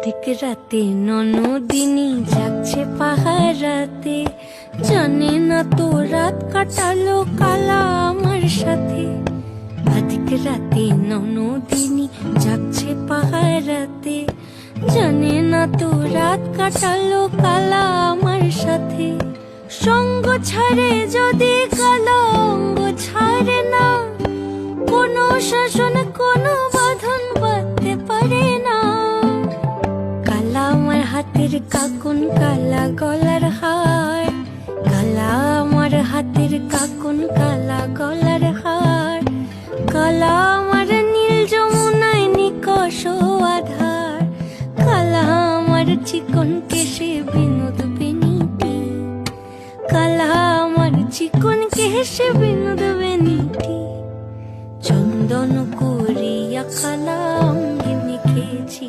অধিক রাতে ননদিনী যাচ্ছে পাহারাতে, জানে না তো রাত কাটালো কালা আমার সাথে। অধিক রাতে ননদিনী যাচ্ছে পাহারাতে, জানে না তো রাত কাটালো কালা আমার সাথে। সঙ্গ ছাড়ে যদি কালো অঙ্গ ছাড়ে না, কোনো শাসন কোনো বাঁধন বাঁধতে পারে না। কালা আমার হাতের কাকুন কালা গলার হার, কালা আমার হাতের কাকুন কালা গলার হার। কালা আমার নীল যমুনায় নিকষ আধার, কালা আমার চিকন কেশে বিনোদ বেনিটি, কালা আমার চিকন কেশে বিনোদ বেনিটি। চন্দন করিয়া কালা অঙ্গে মেখেছি।